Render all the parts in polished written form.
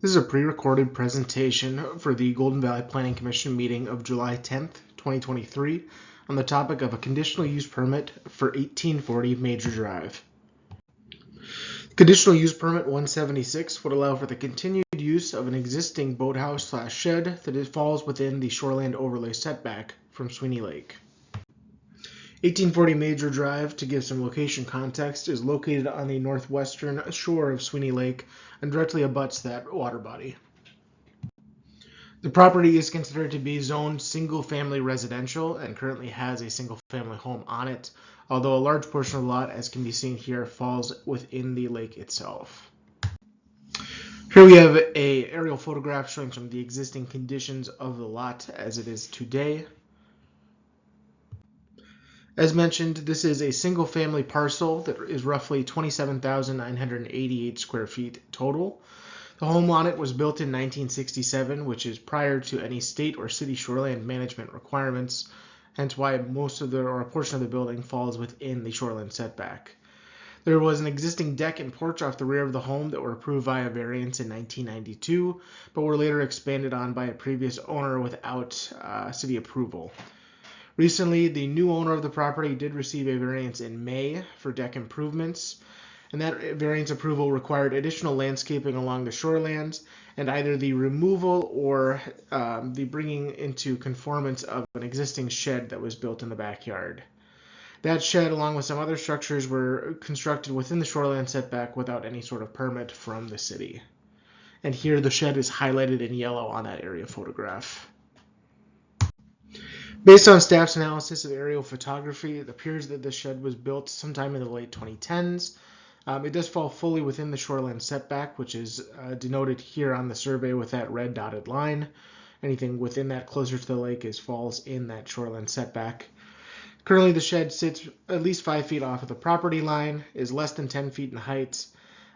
This is a pre-recorded presentation for the Golden Valley Planning Commission meeting of July 10th, 2023 on the topic of a conditional use permit for 1840 Major Drive. Conditional use permit 176 would allow for the continued use of an existing boathouse/shed that falls within the shoreland overlay setback from Sweeney Lake. 1840 Major Drive, to give some location context, is located on the northwestern shore of Sweeney Lake and directly abuts that water body. The property is considered to be zoned single-family residential and currently has a single-family home on it, although a large portion of the lot, as can be seen here, falls within the lake itself. Here we have an aerial photograph showing some of the existing conditions of the lot as it is today. As mentioned, this is a single-family parcel that is roughly 27,988 square feet total. The home on it was built in 1967, which is prior to any state or city shoreland management requirements, hence why most of a portion of the building falls within the shoreland setback. There was an existing deck and porch off the rear of the home that were approved via variance in 1992, but were later expanded on by a previous owner without city approval. Recently, the new owner of the property did receive a variance in May for deck improvements, and that variance approval required additional landscaping along the shorelands and either the removal or the bringing into conformance of an existing shed that was built in the backyard. That shed, along with some other structures, were constructed within the shoreland setback without any sort of permit from the city. And here the shed is highlighted in yellow on that area photograph. Based on staff's analysis of aerial photography, it appears that the shed was built sometime in the late 2010s. It does fall fully within the shoreline setback, which is denoted here on the survey with that red dotted line. Anything within that closer to the lake falls in that shoreline setback. Currently, the shed sits at least 5 feet off of the property line, is less than 10 feet in height,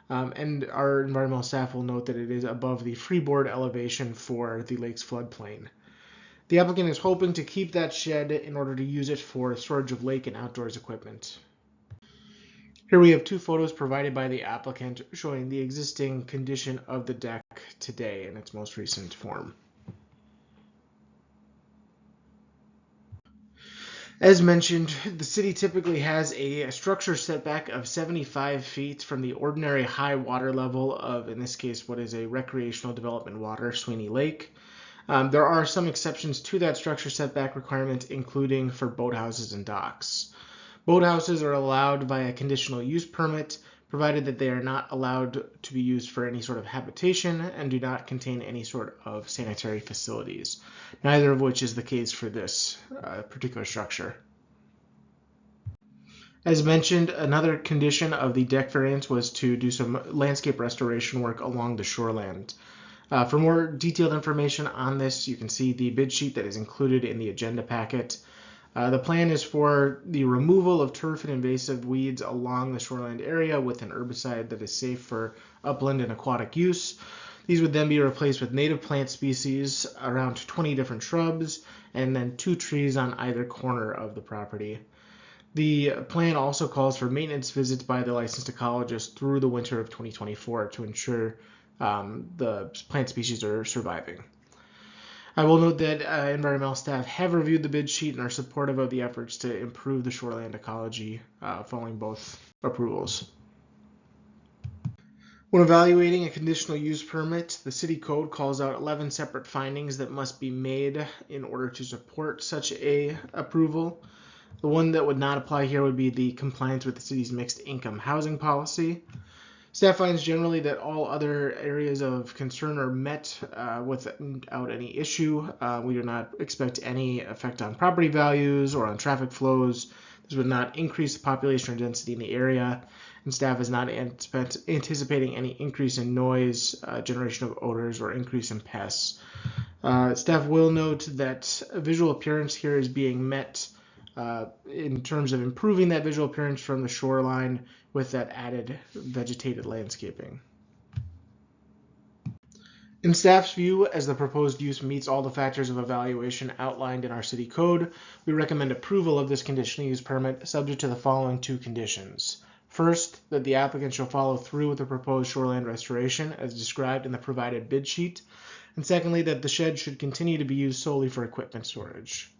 and our environmental staff will note that it is above the freeboard elevation for the lake's floodplain. The applicant is hoping to keep that shed in order to use it for storage of lake and outdoors equipment. Here we have two photos provided by the applicant showing the existing condition of the deck today in its most recent form. As mentioned, the city typically has a structure setback of 75 feet from the ordinary high water level of, in this case, what is a recreational development water, Sweeney Lake. There are some exceptions to that structure setback requirement, including for boathouses and docks. Boathouses are allowed by a conditional use permit, provided that they are not allowed to be used for any sort of habitation and do not contain any sort of sanitary facilities, neither of which is the case for this particular structure. As mentioned, another condition of the deck variance was to do some landscape restoration work along the shoreland. For more detailed information on this, you can see the bid sheet that is included in the agenda packet. The plan is for the removal of turf and invasive weeds along the shoreland area with an herbicide that is safe for upland and aquatic use. These would then be replaced with native plant species, around 20 different shrubs, and then 2 trees on either corner of the property. The plan also calls for maintenance visits by the licensed ecologist through the winter of 2024 to ensure the plant species are surviving. I will note that environmental staff have reviewed the bid sheet and are supportive of the efforts to improve the shoreland ecology following both approvals. When evaluating a conditional use permit, the city code calls out 11 separate findings that must be made in order to support such a approval. The one that would not apply here would be the compliance with the city's mixed income housing policy. Staff finds generally that all other areas of concern are met without any issue. We do not expect any effect on property values or on traffic flows. This would not increase the population or density in the area, and staff is not anticipating any increase in noise, generation of odors, or increase in pests. Staff will note that visual appearance here is being met in terms of improving that visual appearance from the shoreline with that added vegetated landscaping. In staff's view, as the proposed use meets all the factors of evaluation outlined in our city code, we recommend approval of this conditional use permit subject to the following 2 conditions. First, that the applicant shall follow through with the proposed shoreland restoration as described in the provided bid sheet. And secondly, that the shed should continue to be used solely for equipment storage.